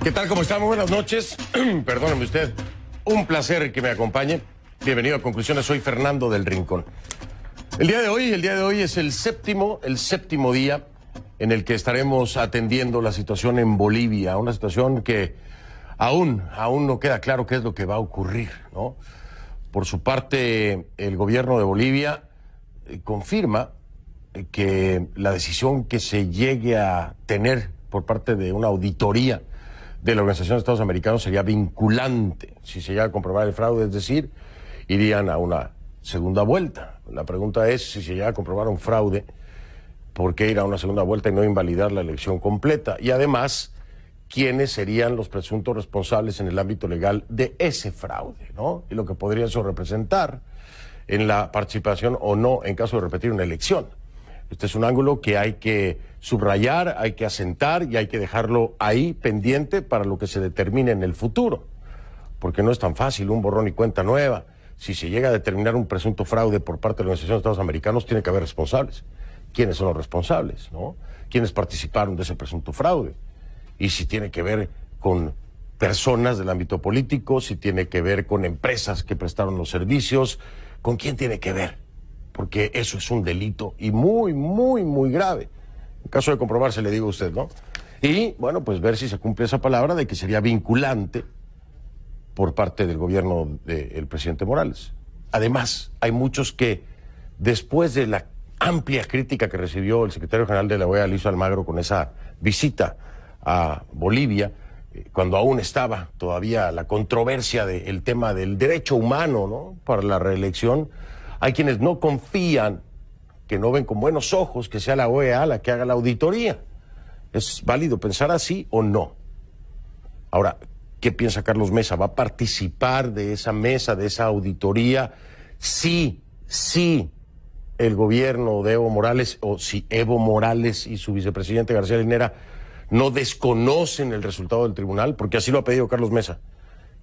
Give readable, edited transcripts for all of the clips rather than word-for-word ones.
¿Qué tal? ¿Cómo están? Muy buenas noches. Perdóneme usted. Un placer que me acompañe. Bienvenido a Conclusiones. Soy Fernando del Rincón. El día de hoy es el séptimo día en el que estaremos atendiendo la situación en Bolivia. Una situación que aún no queda claro qué es lo que va a ocurrir, ¿no? Por su parte, el gobierno de Bolivia confirma que la decisión que se llegue a tener por parte de una auditoría de la Organización de Estados Americanos sería vinculante si se llega a comprobar el fraude, es decir, irían a una segunda vuelta. La pregunta es, si se llega a comprobar un fraude, ¿por qué ir a una segunda vuelta y no invalidar la elección completa? Y además, ¿quiénes serían los presuntos responsables en el ámbito legal de ese fraude, ¿no? Y lo que podría eso representar en la participación o no en caso de repetir una elección. Este es un ángulo que hay que subrayar, hay que asentar y hay que dejarlo ahí pendiente para lo que se determine en el futuro. Porque no es tan fácil un borrón y cuenta nueva. Si se llega a determinar un presunto fraude por parte de la Organización de Estados Americanos, tiene que haber responsables. ¿Quiénes son los responsables, no? ¿Quiénes participaron de ese presunto fraude? Y si tiene que ver con personas del ámbito político, si tiene que ver con empresas que prestaron los servicios, ¿con quién tiene que ver? Porque eso es un delito y muy grave. En caso de comprobarse, le digo a usted, ¿no? Y, bueno, pues ver si se cumple esa palabra de que sería vinculante por parte del gobierno del presidente Morales. Además, hay muchos que, después de la amplia crítica que recibió el secretario general de la OEA, Luis Almagro, con esa visita a Bolivia, cuando aún estaba todavía la controversia del tema del derecho humano, ¿no?, para la reelección, hay quienes no confían, que no ven con buenos ojos que sea la OEA la que haga la auditoría. ¿Es válido pensar así o no? Ahora, ¿qué piensa Carlos Mesa? ¿Va a participar de esa mesa, de esa auditoría? Sí, el gobierno de Evo Morales, o si Evo Morales y su vicepresidente García Linera no desconocen el resultado del tribunal, porque así lo ha pedido Carlos Mesa,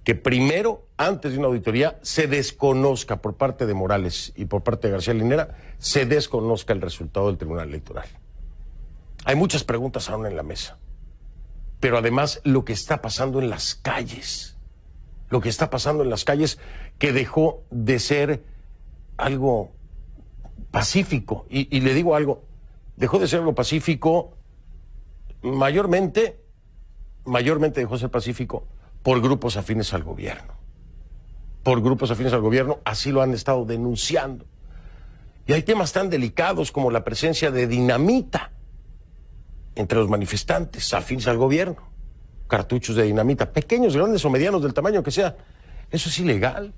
que primero, antes de una auditoría, se desconozca por parte de Morales y por parte de García Linera, se desconozca el resultado del Tribunal Electoral. Hay muchas preguntas aún en la mesa, pero además lo que está pasando en las calles, que dejó de ser algo pacífico, y le digo algo, dejó de ser algo pacífico, mayormente dejó de ser pacífico por grupos afines al gobierno. Así lo han estado denunciando. Y hay temas tan delicados como la presencia de dinamita entre los manifestantes afines al gobierno. Cartuchos de dinamita, pequeños, grandes o medianos, del tamaño que sea. Eso es ilegal.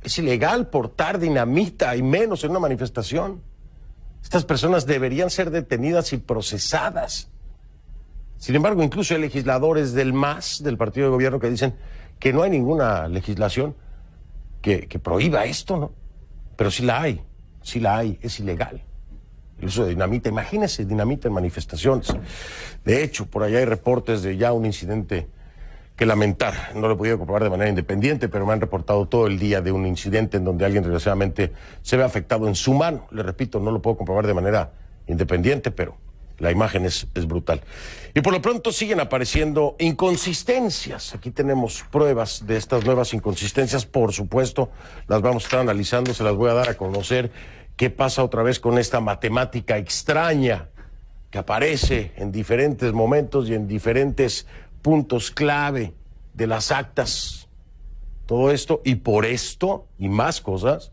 Es ilegal portar dinamita, y menos en una manifestación. Estas personas deberían ser detenidas y procesadas. Sin embargo, incluso hay legisladores del MAS, del partido de gobierno, que dicen que no hay ninguna legislación que prohíba esto, ¿no? Pero sí la hay, es ilegal. El uso de dinamita, imagínense, dinamita en manifestaciones. De hecho, por allá hay reportes de ya un incidente que lamentar. No lo he podido comprobar de manera independiente, pero me han reportado todo el día de un incidente en donde alguien desgraciadamente se ve afectado en su mano. Le repito, no lo puedo comprobar de manera independiente, pero la imagen es brutal. Y por lo pronto siguen apareciendo inconsistencias. Aquí tenemos pruebas de estas nuevas inconsistencias. Por supuesto, las vamos a estar analizando, se las voy a dar a conocer. ¿Qué pasa otra vez con esta matemática extraña que aparece en diferentes momentos y en diferentes puntos clave de las actas? Todo esto, y por esto y más cosas,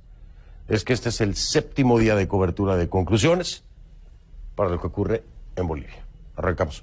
es que este es el 7º día de cobertura de Conclusiones para lo que ocurre en Bolivia. Arrancamos.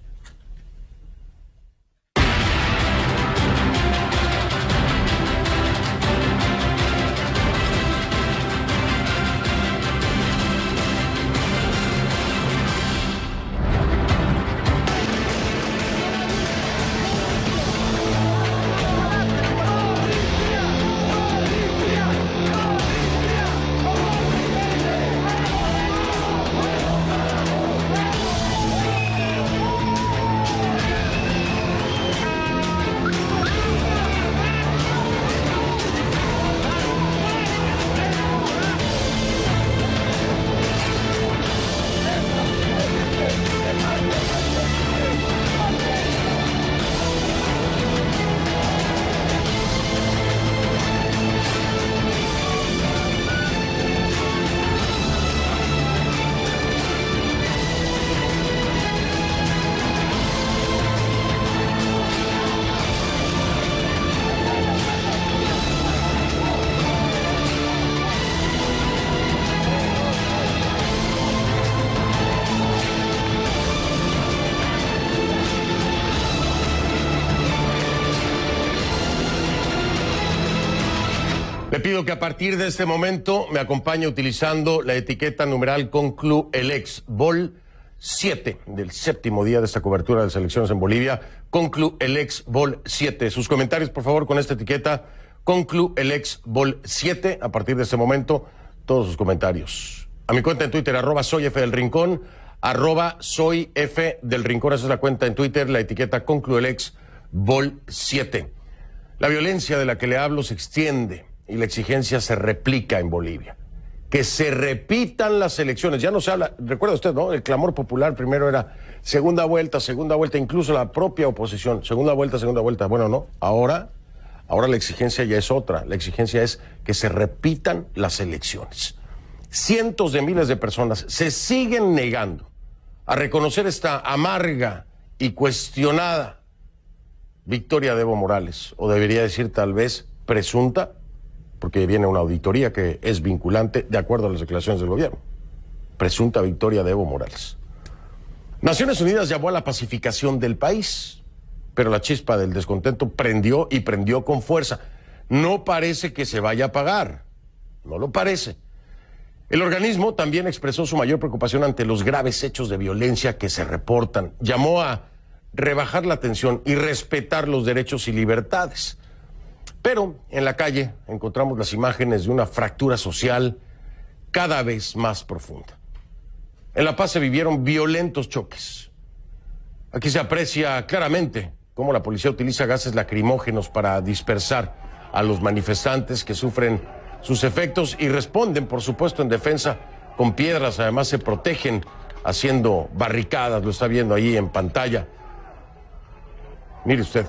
Le pido que a partir de este momento me acompañe utilizando la etiqueta numeral CONCLUELEX, Vol 7 del séptimo día de esta cobertura de las elecciones en Bolivia. CONCLUELEX, Vol 7. Sus comentarios, por favor, con esta etiqueta CONCLUELEX, Vol 7. A partir de este momento, todos sus comentarios. A mi cuenta en Twitter, @soyfdelrincón, @soyfdelrincón. Esa es la cuenta en Twitter, la etiqueta CONCLUELEX, Vol 7. La violencia de la que le hablo se extiende y la exigencia se replica en Bolivia. Que se repitan las elecciones. Ya no se habla, recuerda usted, ¿no? El clamor popular primero era segunda vuelta, incluso la propia oposición, segunda vuelta. Bueno, no, ahora la exigencia ya es otra. La exigencia es que se repitan las elecciones. Cientos de miles de personas se siguen negando a reconocer esta amarga y cuestionada victoria de Evo Morales, o debería decir tal vez presunta, porque viene una auditoría que es vinculante de acuerdo a las declaraciones del gobierno. Presunta victoria de Evo Morales. Naciones Unidas llamó a la pacificación del país, pero la chispa del descontento prendió y prendió con fuerza. No parece que se vaya a apagar, no lo parece. El organismo también expresó su mayor preocupación ante los graves hechos de violencia que se reportan. Llamó a rebajar la tensión y respetar los derechos y libertades. Pero en la calle encontramos las imágenes de una fractura social cada vez más profunda. En La Paz se vivieron violentos choques. Aquí se aprecia claramente cómo la policía utiliza gases lacrimógenos para dispersar a los manifestantes que sufren sus efectos y responden, por supuesto, en defensa con piedras. Además se protegen haciendo barricadas, lo está viendo ahí en pantalla. Mire usted.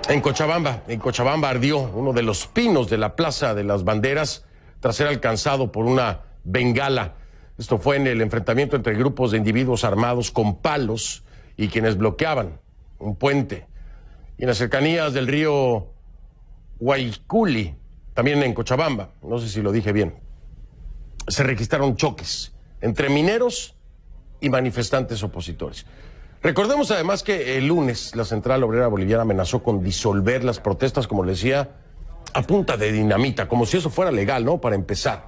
En Cochabamba ardió uno de los pinos de la Plaza de las Banderas tras ser alcanzado por una bengala. Esto fue en el enfrentamiento entre grupos de individuos armados con palos y quienes bloqueaban un puente. Y en las cercanías del río Guayculi, también en Cochabamba, no sé si lo dije bien, se registraron choques entre mineros y manifestantes opositores. Recordemos además que el lunes la Central Obrera Boliviana amenazó con disolver las protestas, como le decía, a punta de dinamita, como si eso fuera legal, ¿no? Para empezar.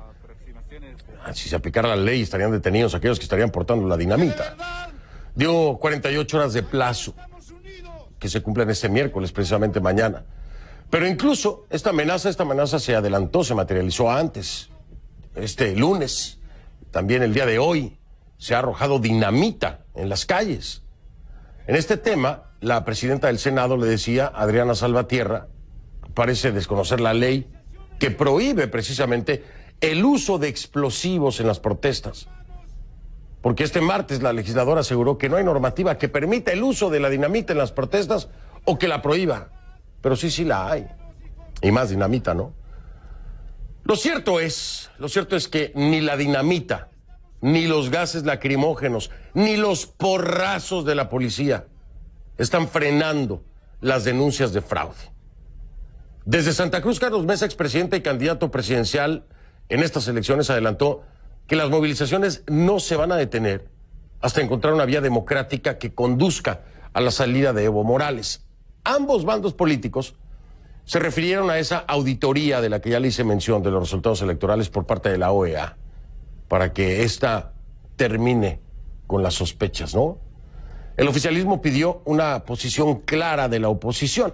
Si se aplicara la ley estarían detenidos aquellos que estarían portando la dinamita. Dio 48 horas de plazo, que se cumplen este miércoles, precisamente mañana. Pero incluso esta amenaza se adelantó, se materializó antes. Este lunes, también el día de hoy, se ha arrojado dinamita en las calles. En este tema, la presidenta del Senado le decía, Adriana Salvatierra, parece desconocer la ley que prohíbe precisamente el uso de explosivos en las protestas. Porque este martes la legisladora aseguró que no hay normativa que permita el uso de la dinamita en las protestas o que la prohíba. Pero sí la hay. Y más dinamita, ¿no? Lo cierto es que ni la dinamita, ni los gases lacrimógenos, ni los porrazos de la policía están frenando las denuncias de fraude. Desde Santa Cruz, Carlos Mesa, expresidente y candidato presidencial en estas elecciones, adelantó que las movilizaciones no se van a detener hasta encontrar una vía democrática que conduzca a la salida de Evo Morales. Ambos bandos políticos se refirieron a esa auditoría de la que ya le hice mención de los resultados electorales por parte de la OEA, para que ésta termine con las sospechas, ¿no? El oficialismo pidió una posición clara de la oposición,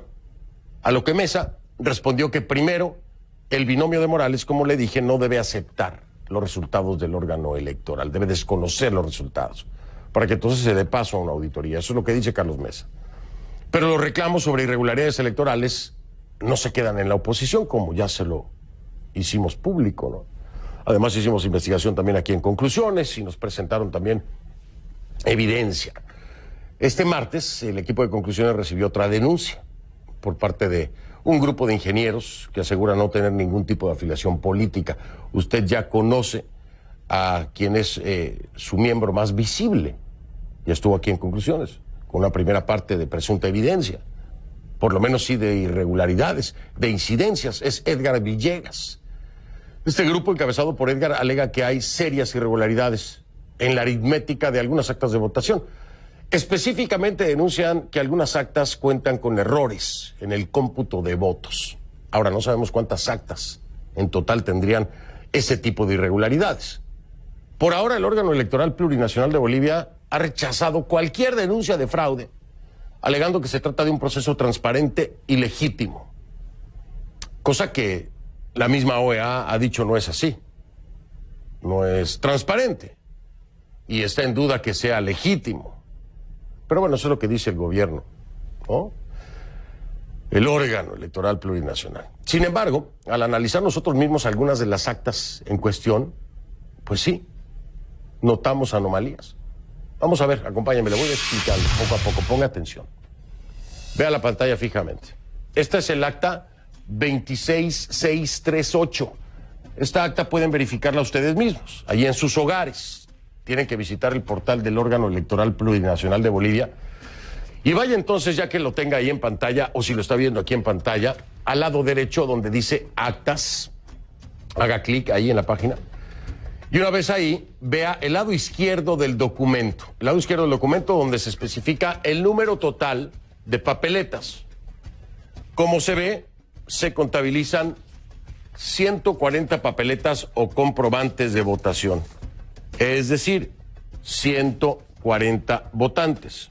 a lo que Mesa respondió que primero el binomio de Morales, como le dije, no debe aceptar los resultados del órgano electoral, debe desconocer los resultados, para que entonces se dé paso a una auditoría. Eso es lo que dice Carlos Mesa. Pero los reclamos sobre irregularidades electorales no se quedan en la oposición, como ya se lo hicimos público, ¿no? Además hicimos investigación también aquí en Conclusiones y nos presentaron también evidencia. Este martes el equipo de Conclusiones recibió otra denuncia por parte de un grupo de ingenieros que asegura no tener ningún tipo de afiliación política. Usted ya conoce a quien es su miembro más visible. Ya estuvo aquí en Conclusiones, con una primera parte de presunta evidencia, por lo menos sí de irregularidades, de incidencias. Es Edgar Villegas. Este grupo, encabezado por Edgar, alega que hay serias irregularidades en la aritmética de algunas actas de votación. Específicamente denuncian que algunas actas cuentan con errores en el cómputo de votos. Ahora no sabemos cuántas actas en total tendrían ese tipo de irregularidades. Por ahora, el órgano electoral plurinacional de Bolivia ha rechazado cualquier denuncia de fraude, alegando que se trata de un proceso transparente y legítimo, cosa que la misma OEA ha dicho no es así, no es transparente y está en duda que sea legítimo. Pero bueno, eso es lo que dice el gobierno, ¿no? El órgano electoral plurinacional. Sin embargo, al analizar nosotros mismos algunas de las actas en cuestión, pues sí, notamos anomalías. Vamos a ver, acompáñame, le voy a explicar poco a poco, ponga atención. Vea la pantalla fijamente. Esta es el acta 26638. Esta acta pueden verificarla ustedes mismos, allí en sus hogares. Tienen que visitar el portal del órgano electoral plurinacional de Bolivia. Y vaya entonces, ya que lo tenga ahí en pantalla, o si lo está viendo aquí en pantalla, al lado derecho donde dice actas, haga clic ahí en la página. Y una vez ahí, vea el lado izquierdo del documento. El lado izquierdo del documento donde se especifica el número total de papeletas. Como se ve, se contabilizan 140 papeletas o comprobantes de votación. Es decir, 140 votantes.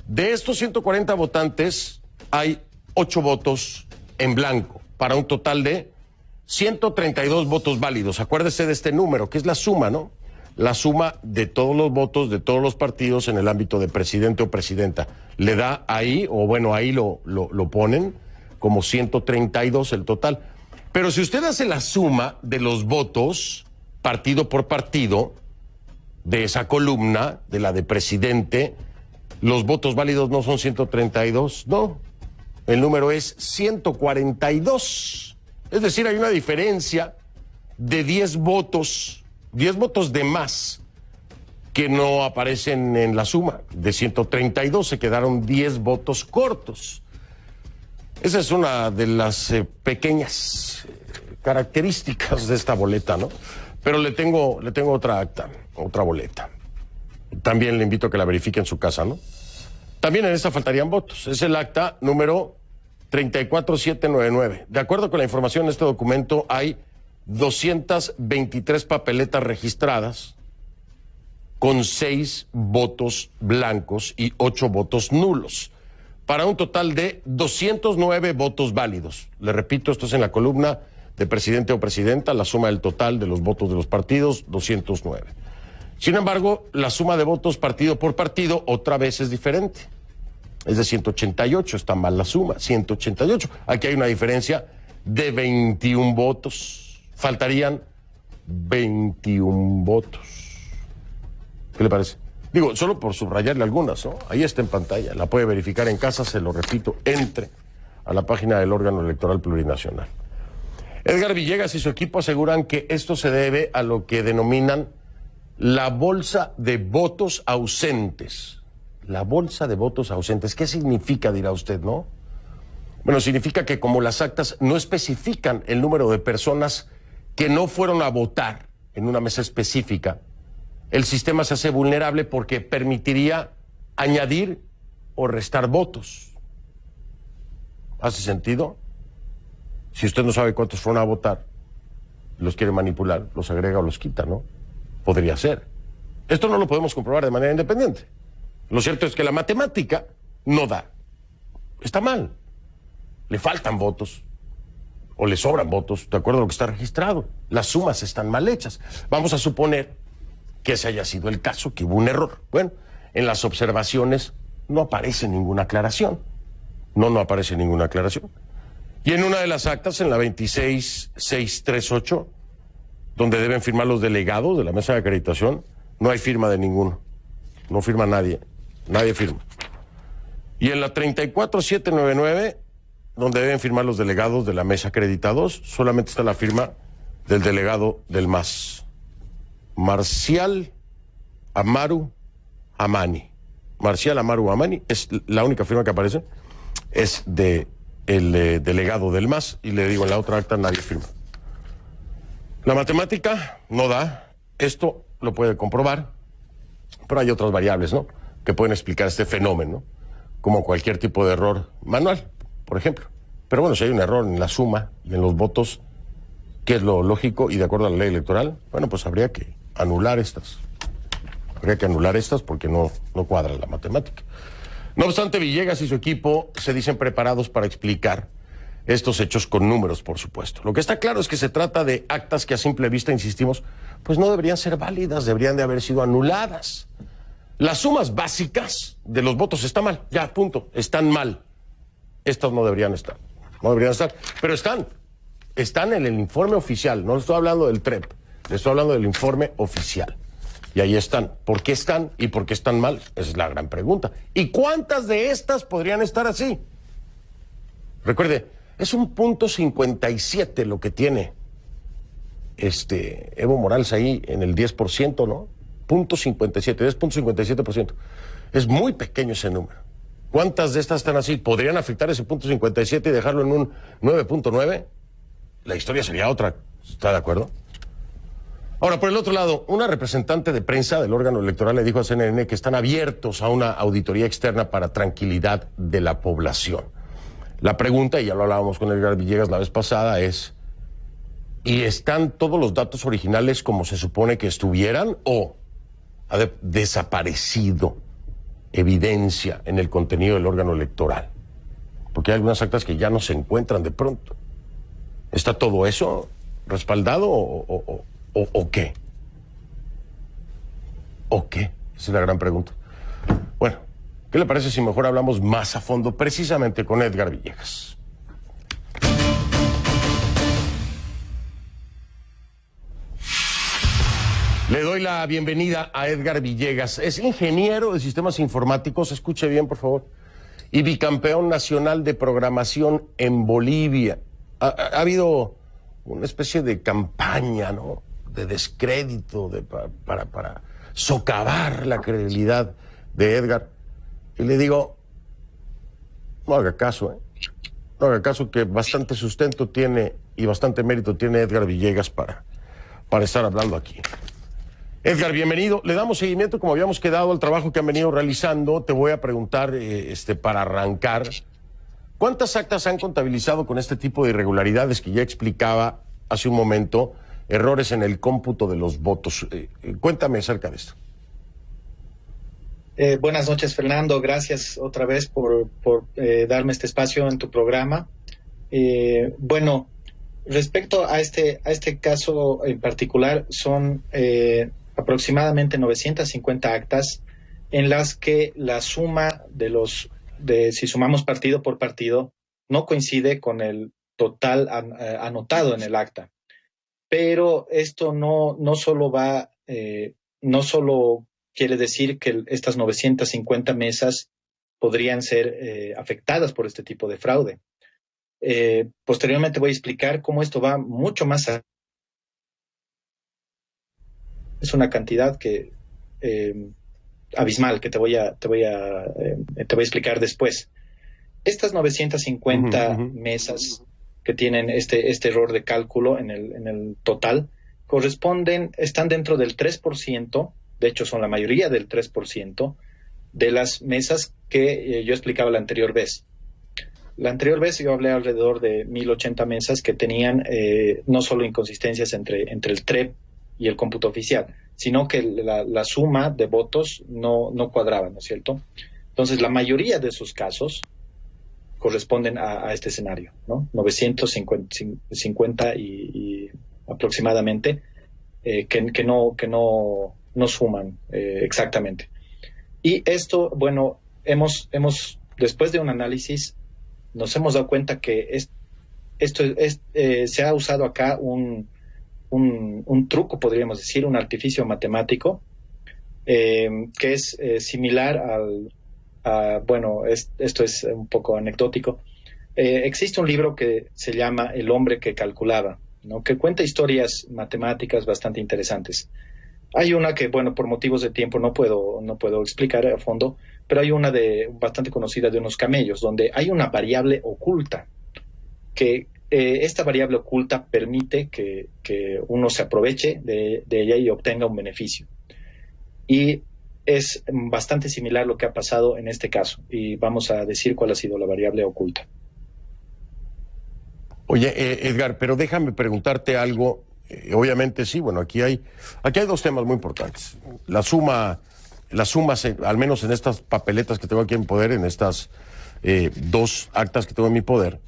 De estos 140 votantes, hay 8 votos en blanco, para un total de 132 votos válidos. Acuérdese de este número, que es la suma, ¿no? La suma de todos los votos de todos los partidos en el ámbito de presidente o presidenta. Le da ahí, o bueno, ahí lo ponen como 132 el total. Pero si usted hace la suma de los votos, partido por partido, de esa columna, de la de presidente, los votos válidos no son 132, no. El número es 142. Es decir, hay una diferencia de 10 votos de más que no aparecen en la suma. De 132 se quedaron 10 votos cortos. Esa es una de las pequeñas características de esta boleta, ¿no? Pero le tengo otra acta, otra boleta. También le invito a que la verifique en su casa, ¿no? También en esta faltarían votos. Es el acta número 34799. De acuerdo con la información en este documento, hay 223 papeletas registradas con 6 votos blancos y 8 votos nulos, para un total de 209 votos válidos. Le repito, esto es en la columna de presidente o presidenta, la suma del total de los votos de los partidos, 209. Sin embargo, la suma de votos partido por partido otra vez es diferente. Es de 188, está mal la suma, 188. Aquí hay una diferencia de 21 votos. Faltarían 21 votos. ¿Qué le parece? Digo, solo por subrayarle algunas, ¿no? Ahí está en pantalla, la puede verificar en casa, se lo repito, entre a la página del órgano electoral plurinacional. Edgar Villegas y su equipo aseguran que esto se debe a lo que denominan la bolsa de votos ausentes. La bolsa de votos ausentes. ¿Qué significa, dirá usted, no? Bueno, significa que como las actas no especifican el número de personas que no fueron a votar en una mesa específica, el sistema se hace vulnerable porque permitiría añadir o restar votos. ¿Hace sentido? Si usted no sabe cuántos fueron a votar, los quiere manipular, los agrega o los quita, ¿no? Podría ser. Esto no lo podemos comprobar de manera independiente. Lo cierto es que la matemática no da. Está mal. Le faltan votos o le sobran votos, de acuerdo a lo que está registrado. Las sumas están mal hechas. Vamos a suponer que ese haya sido el caso, que hubo un error. Bueno, en las observaciones no aparece ninguna aclaración. No aparece ninguna aclaración. Y en una de las actas, en la 26638, donde deben firmar los delegados de la mesa de acreditación, no hay firma de ninguno. No firma nadie. Nadie firma. Y en la 34799, donde deben firmar los delegados de la mesa acreditados, solamente está la firma del delegado del MAS. Marcial Amaru Amani. Marcial Amaru Amani es la única firma que aparece. Es de el delegado del MAS, y le digo, en la otra acta nadie firma. La matemática no da. Esto lo puede comprobar, pero hay otras variables, ¿no?, que pueden explicar este fenómeno, como cualquier tipo de error manual, por ejemplo. Pero bueno, si hay un error en la suma y en los votos, ¿Qué es lo lógico y de acuerdo a la ley electoral? Bueno, pues habría que anular estas. Habría que anular estas porque no cuadra la matemática. No obstante, Villegas y su equipo se dicen preparados para explicar estos hechos con números, por supuesto. Lo que está claro es que se trata de actas que a simple vista, insistimos, pues no deberían ser válidas, deberían de haber sido anuladas. Las sumas básicas de los votos están mal, ya, punto, están mal. Estas no deberían estar, pero están en el informe oficial, no estoy hablando del TREP, le estoy hablando del informe oficial. Y ahí están. ¿Por qué están y por qué están mal? Esa es la gran pregunta. ¿Y cuántas de estas podrían estar así? Recuerde, es un .57 lo que tiene Evo Morales ahí en el 10%, ¿no? .57, 10.57%. Es muy pequeño ese número. ¿Cuántas de estas están así? ¿Podrían afectar ese .57 y dejarlo en un 9.9? La historia sería otra. ¿Está de acuerdo? Ahora, por el otro lado, una representante de prensa del órgano electoral le dijo a CNN que están abiertos a una auditoría externa para tranquilidad de la población. La pregunta, y ya lo hablábamos con Edgar Villegas la vez pasada, es: ¿y están todos los datos originales como se supone que estuvieran o ha desaparecido evidencia en el contenido del órgano electoral? Porque hay algunas actas que ya no se encuentran de pronto. ¿Está todo eso respaldado o qué? ¿O qué? Esa es la gran pregunta. Bueno, ¿qué le parece si mejor hablamos más a fondo precisamente con Edgar Villegas? Le doy la bienvenida a Edgar Villegas. Es ingeniero de sistemas informáticos, escuche bien, por favor, y bicampeón nacional de programación en Bolivia. Ha habido una especie de campaña, ¿no?, de descrédito para socavar la credibilidad de Edgar. Y le digo, no haga caso, no haga caso, que bastante sustento tiene y bastante mérito tiene Edgar Villegas para estar hablando aquí. Edgar, bienvenido. Le damos seguimiento, como habíamos quedado, al trabajo que han venido realizando. Te voy a preguntar, para arrancar, ¿cuántas actas han contabilizado con este tipo de irregularidades que ya explicaba hace un momento? Errores en el cómputo de los votos. Cuéntame acerca de esto. Buenas noches, Fernando. Gracias otra vez por darme este espacio en tu programa. Bueno, respecto a este caso en particular, son aproximadamente 950 actas en las que la suma si sumamos partido por partido, no coincide con el total anotado en el acta. Pero esto no solo quiere decir que estas 950 mesas podrían ser afectadas por este tipo de fraude. Posteriormente voy a explicar cómo esto va mucho más allá. Es una cantidad abismal que te voy a explicar después. Estas 950 mesas que tienen este error de cálculo en el total están dentro del 3%, de hecho son la mayoría del 3% de las mesas que yo explicaba la anterior vez. La anterior vez yo hablé alrededor de 1080 mesas que tenían no solo inconsistencias entre el TREP y el cómputo oficial, sino que la suma de votos no cuadraba, ¿no es cierto? Entonces, la mayoría de esos casos corresponden a este escenario, ¿no? 950 y aproximadamente que no suman exactamente. Y esto, bueno, después de un análisis, nos hemos dado cuenta que se ha usado acá un truco, podríamos decir, un artificio matemático, que es similar esto es un poco anecdótico. Existe un libro que se llama El hombre que calculaba, ¿no?, que cuenta historias matemáticas bastante interesantes. Hay una que, bueno, por motivos de tiempo no puedo explicar a fondo, pero hay una bastante conocida de unos camellos, donde hay una variable oculta, que esta variable oculta permite que uno se aproveche de ella y obtenga un beneficio. Y es bastante similar lo que ha pasado en este caso, y vamos a decir cuál ha sido la variable oculta. Oye, Edgar, pero déjame preguntarte algo. Obviamente sí, bueno, aquí hay dos temas muy importantes. Las sumas, al menos en estas papeletas que tengo aquí en poder, en estas dos actas que tengo en mi poder,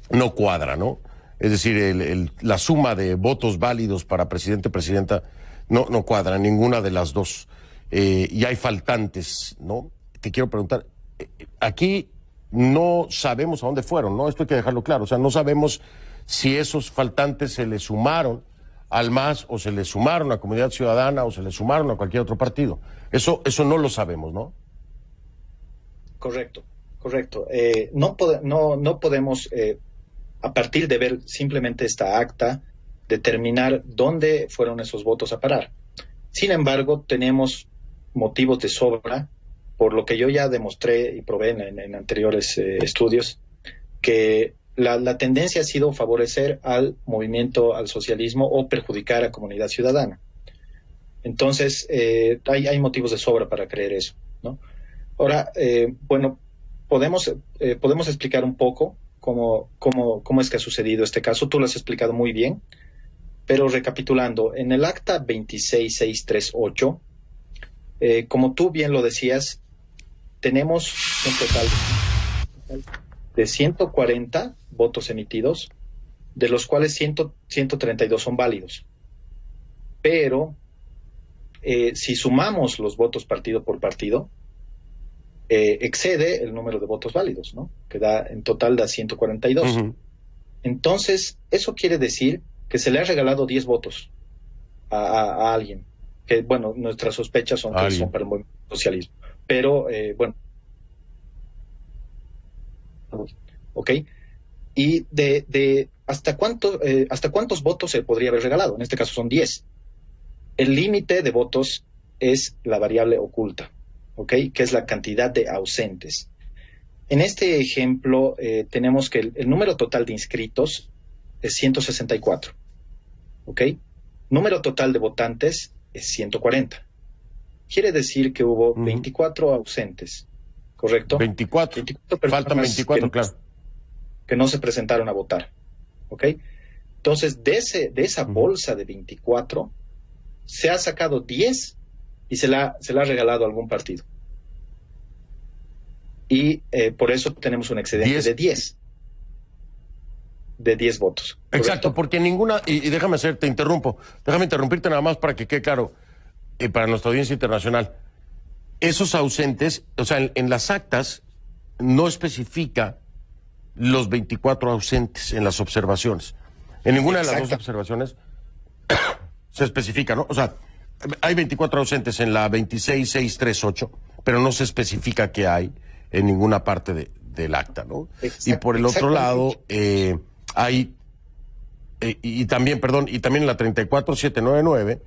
no cuadra, ¿no? Es decir, la suma de votos válidos para presidente, presidenta, no cuadra, ninguna de las dos. Y hay faltantes, ¿no? Te quiero preguntar, aquí no sabemos a dónde fueron, ¿no? Esto hay que dejarlo claro. O sea, no sabemos si esos faltantes se le sumaron al MAS o se le sumaron a Comunidad Ciudadana o se le sumaron a cualquier otro partido. Eso no lo sabemos, ¿no? Correcto. No podemos, a partir de ver simplemente esta acta, determinar dónde fueron esos votos a parar. Sin embargo, tenemos motivos de sobra, por lo que yo ya demostré y probé en anteriores estudios, que la tendencia ha sido favorecer al movimiento, al socialismo, o perjudicar a Comunidad Ciudadana. Entonces, hay motivos de sobra para creer eso, ¿no? Ahora, bueno, podemos explicar un poco cómo es que ha sucedido este caso. Tú lo has explicado muy bien, pero recapitulando, en el acta 26638, como tú bien lo decías, tenemos un total de 140 votos emitidos, de los cuales 132 son válidos. Pero si sumamos los votos partido por partido, excede el número de votos válidos, ¿no? Que en total da 142. Uh-huh. Entonces, eso quiere decir que se le ha regalado 10 votos a alguien. Que, bueno, nuestras sospechas son que son para el movimiento socialismo. Pero, bueno. ¿Ok? Y ¿hasta cuántos votos se podría haber regalado? En este caso son 10. El límite de votos es la variable oculta, ¿ok? Que es la cantidad de ausentes. En este ejemplo, tenemos que el número total de inscritos es 164, ¿ok? Número total de votantes es 140. Quiere decir que hubo 24 ausentes, ¿correcto? 24 faltan 24, claro. Que no se presentaron a votar, ¿ok? Entonces, de esa bolsa de 24, se ha sacado 10 y se la ha regalado a algún partido. Y por eso tenemos un excedente de 10 votos. ¿Correcto? Exacto, porque ninguna, y déjame interrumpirte nada más para que quede claro, para nuestra audiencia internacional, esos ausentes, o sea, en las actas no especifica los 24 ausentes en las observaciones. En ninguna de las dos observaciones se especifica, ¿no? O sea, hay 24 ausentes en la 26638, pero no se especifica que hay en ninguna parte del acta, ¿no? Y por el otro lado, hay, y también en la 34799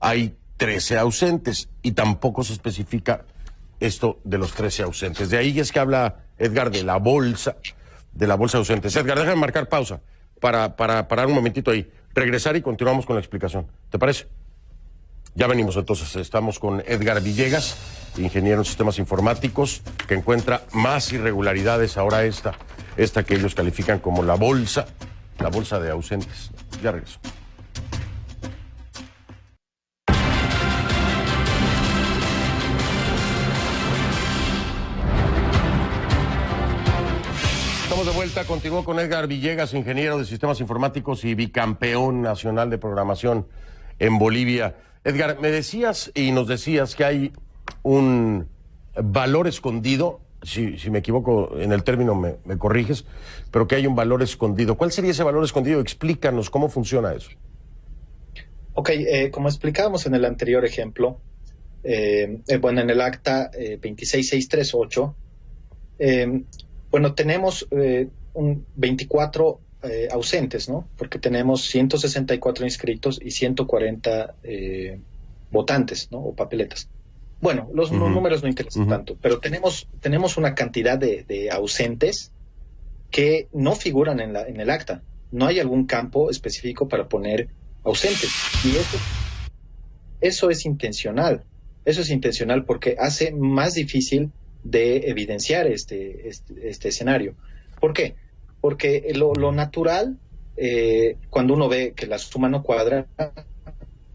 hay 13 ausentes y tampoco se especifica esto de los 13 ausentes. De ahí es que habla Edgar de la bolsa de ausentes. Edgar, déjame marcar pausa para parar un momentito ahí, regresar y continuamos con la explicación. ¿Te parece? Ya venimos entonces, estamos con Edgar Villegas, ingeniero en sistemas informáticos, que encuentra más irregularidades ahora esta que ellos califican como la bolsa de ausentes. Ya regreso. Estamos de vuelta, continúo con Edgar Villegas, ingeniero de sistemas informáticos y bicampeón nacional de programación en Bolivia. Edgar, nos decías que hay un valor escondido, si me equivoco en el término me corriges, pero que hay un valor escondido. ¿Cuál sería ese valor escondido? Explícanos cómo funciona eso. Ok, como explicábamos en el anterior ejemplo, bueno, en el acta 26638, bueno, tenemos 24 ausentes, ¿no? Porque tenemos 164 inscritos y 140 votantes, ¿no? O papeletas. Bueno, los números no interesan tanto, pero tenemos una cantidad de ausentes que no figuran en el acta. No hay algún campo específico para poner ausentes. Y eso es intencional. Eso es intencional porque hace más difícil de evidenciar este escenario. ¿Por qué? porque lo natural, cuando uno ve que la suma no cuadra,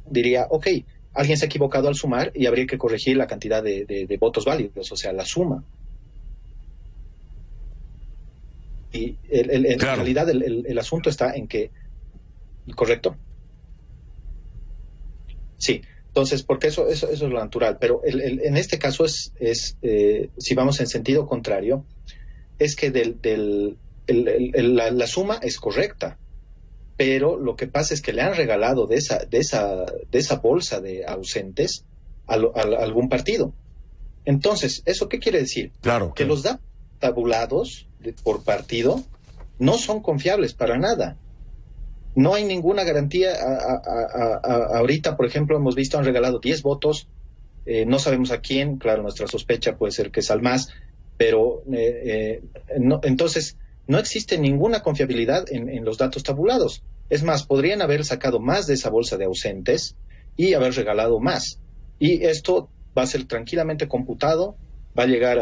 diría, ok, alguien se ha equivocado al sumar y habría que corregir la cantidad de votos válidos, o sea, la suma. Y en realidad el asunto está en que, ¿correcto? Sí, entonces, porque eso es lo natural, pero en este caso si vamos en sentido contrario, es que la suma es correcta, pero lo que pasa es que le han regalado de esa bolsa de ausentes a algún partido. Entonces, ¿eso qué quiere decir? Claro. Que los datos tabulados por partido no son confiables para nada. No hay ninguna garantía. Ahorita, por ejemplo, hemos visto, han regalado 10 votos, no sabemos a quién, claro, nuestra sospecha puede ser que es al MAS, pero entonces no existe ninguna confiabilidad en los datos tabulados. Es más, podrían haber sacado más de esa bolsa de ausentes y haber regalado más. Y esto va a ser tranquilamente computado, va a llegar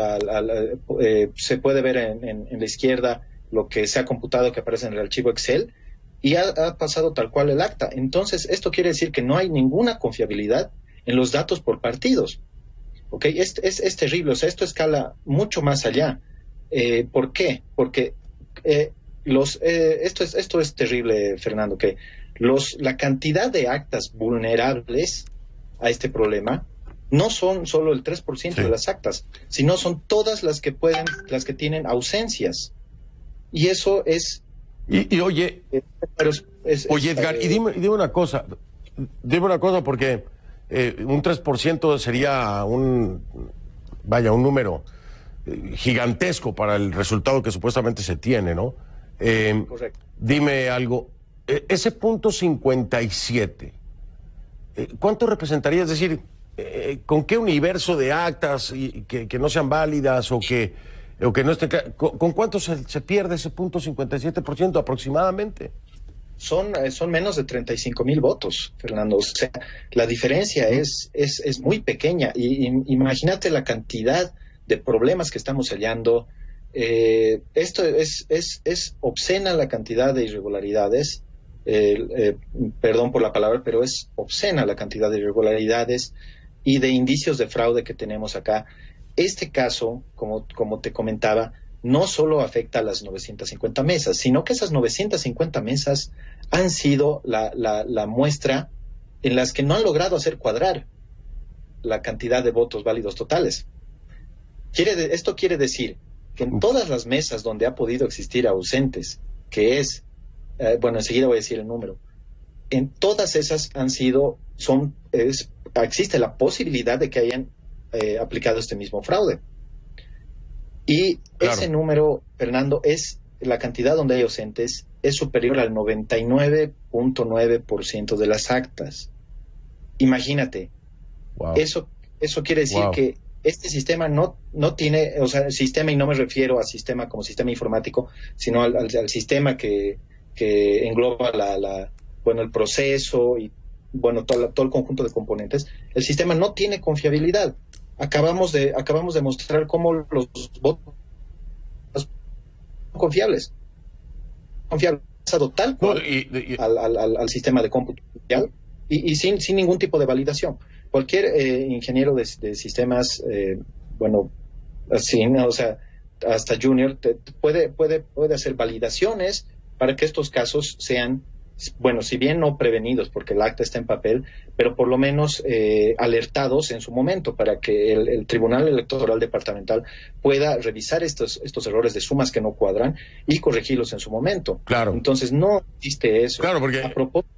se puede ver en la izquierda lo que se ha computado que aparece en el archivo Excel, y ha pasado tal cual el acta. Entonces, esto quiere decir que no hay ninguna confiabilidad en los datos por partidos. ¿Ok? Es terrible, o sea, esto escala mucho más allá. ¿Por qué? Porque esto es terrible, Fernando, que la cantidad de actas vulnerables a este problema no son solo el 3% de las actas, sino son todas las que tienen ausencias. Y eso es... Y oye, Edgar, y dime una cosa, porque un 3% sería un número gigantesco para el resultado que supuestamente se tiene, ¿no? Correcto. Dime algo, ese punto 57, ¿cuánto representaría? Es decir, ¿con qué universo de actas que no sean válidas o que no estén claras? ¿Con cuánto se pierde ese punto 57% aproximadamente? Son menos de 35,000 votos, Fernando. O sea, la diferencia es muy pequeña. Y imagínate la cantidad de problemas que estamos hallando. Esto es obscena la cantidad de irregularidades. Perdón por la palabra, pero es obscena la cantidad de irregularidades y de indicios de fraude que tenemos acá. Este caso, como te comentaba, no solo afecta a las 950 mesas, sino que esas 950 mesas han sido la muestra en las que no han logrado hacer cuadrar la cantidad de votos válidos totales. Esto quiere decir que en todas las mesas donde ha podido existir ausentes, que es, enseguida voy a decir el número, en todas esas existe la posibilidad de que hayan aplicado este mismo fraude. Y claro, ese número, Fernando, es la cantidad donde hay ausentes, es superior al 99.9% de las actas. Imagínate. Wow. Eso quiere decir que este sistema no tiene, o sea, sistema, y no me refiero a sistema como sistema informático, sino al sistema que engloba el proceso y todo el conjunto de componentes. El sistema no tiene confiabilidad. Acabamos de mostrar cómo los votos son confiables tal cual al sistema de cómputo y sin ningún tipo de validación. Cualquier ingeniero de sistemas, así, ¿no? O sea, hasta junior puede hacer validaciones para que estos casos sean, si bien no prevenidos porque el acta está en papel, pero por lo menos alertados en su momento para que el Tribunal Electoral Departamental pueda revisar estos errores de sumas que no cuadran y corregirlos en su momento. Claro. Entonces no existe eso. Claro, porque... A propósito...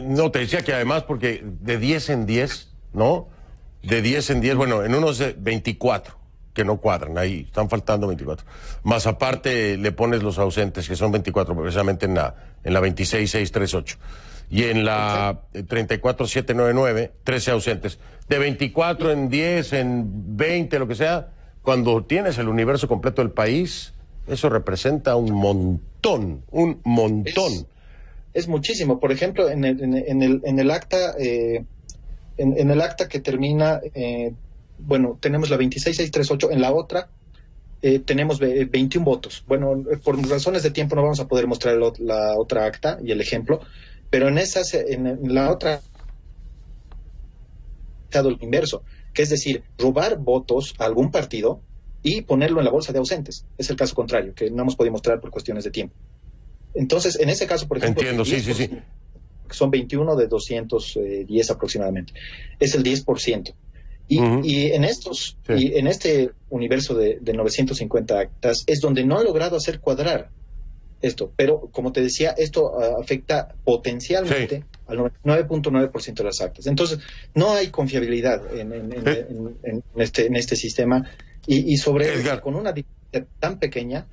No, te decía que además porque de 10 en 10, ¿no? De 10 en 10, en unos de 24. Que no cuadran, ahí están faltando 24. Más aparte le pones los ausentes, que son 24, precisamente en la 26.638. Y en la 34.799, 13 ausentes. De 24 en 10, en 20, lo que sea, cuando tienes el universo completo del país, eso representa un montón. Es muchísimo. Por ejemplo, en el acta, en el acta que termina... tenemos la 26.638, en la otra tenemos 21 votos. Bueno, por razones de tiempo no vamos a poder mostrar la otra acta y el ejemplo, pero en la otra lo inverso, que es decir, robar votos a algún partido y ponerlo en la bolsa de ausentes. Es el caso contrario, que no hemos podido mostrar por cuestiones de tiempo. Entonces, en ese caso, por ejemplo... Entiendo, sí. Son 21 de 210 aproximadamente. Es el 10%. Y en este universo de 950 actas es donde no han logrado hacer cuadrar esto. Pero, como te decía, esto afecta potencialmente al 99.9% de las actas. Entonces, no hay confiabilidad en este sistema. Y sobre eso, con una diferencia tan pequeña,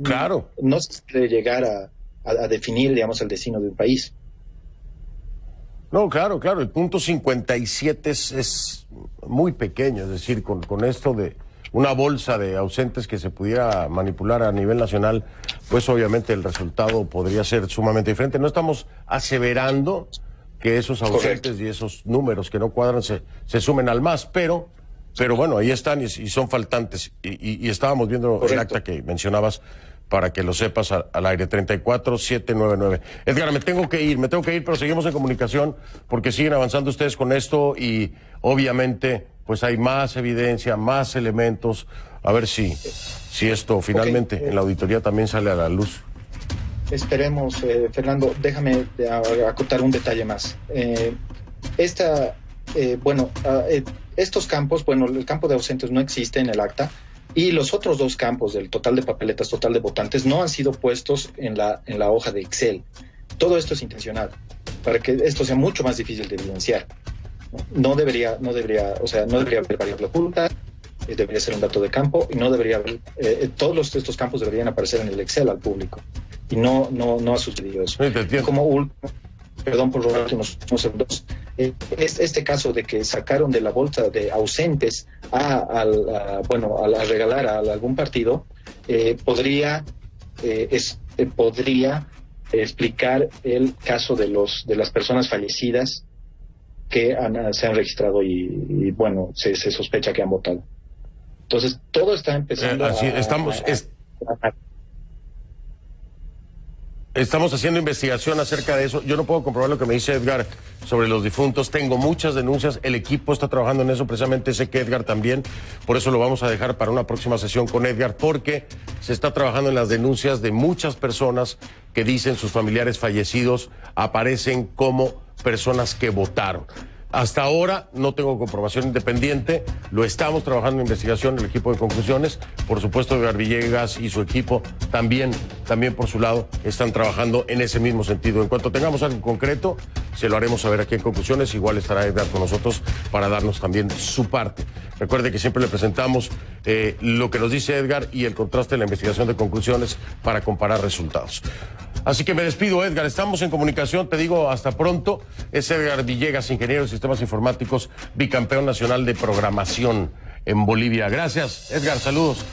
Claro. No se puede llegar a definir, digamos, el destino de un país. No, claro, el punto 57 es muy pequeño, es decir, con esto de una bolsa de ausentes que se pudiera manipular a nivel nacional, pues obviamente el resultado podría ser sumamente diferente. No estamos aseverando que esos ausentes Correcto. Y esos números que no cuadran se sumen al más, pero bueno, ahí están y son faltantes. Y estábamos viendo Correcto. El acta que mencionabas, para que lo sepas al aire, 34799. Edgar, me tengo que ir, pero seguimos en comunicación porque siguen avanzando ustedes con esto y obviamente pues hay más evidencia, más elementos, a ver si esto finalmente en la auditoría también sale a la luz. Esperemos, Fernando, déjame acotar un detalle más. Estos campos, el campo de ausentes no existe en el acta. Y los otros dos campos del total de papeletas, total de votantes, no han sido puestos en la hoja de Excel. Todo esto es intencional, para que esto sea mucho más difícil de evidenciar. No debería haber variable oculta, debería ser un dato de campo, y no debería haber, todos estos campos deberían aparecer en el Excel al público. Y no ha sucedido eso. Perdón por robarte unos segundos. Este caso de que sacaron de la bolsa de ausentes a regalar a algún partido, podría explicar el caso de las personas fallecidas que se han registrado y se sospecha que han votado. Entonces, todo está empezando Estamos haciendo investigación acerca de eso. Yo no puedo comprobar lo que me dice Edgar sobre los difuntos. Tengo muchas denuncias. El equipo está trabajando en eso. Precisamente sé que Edgar también. Por eso lo vamos a dejar para una próxima sesión con Edgar, porque se está trabajando en las denuncias de muchas personas que dicen sus familiares fallecidos aparecen como personas que votaron. Hasta ahora no tengo comprobación independiente, lo estamos trabajando en investigación, el equipo de conclusiones, por supuesto Edgar Villegas y su equipo también por su lado están trabajando en ese mismo sentido. En cuanto tengamos algo concreto, se lo haremos saber aquí en conclusiones, igual estará Edgar con nosotros para darnos también su parte. Recuerde que siempre le presentamos lo que nos dice Edgar y el contraste de la investigación de conclusiones para comparar resultados. Así que me despido, Edgar. Estamos en comunicación. Te digo hasta pronto. Es Edgar Villegas, ingeniero de sistemas informáticos, bicampeón nacional de programación en Bolivia. Gracias, Edgar. Saludos.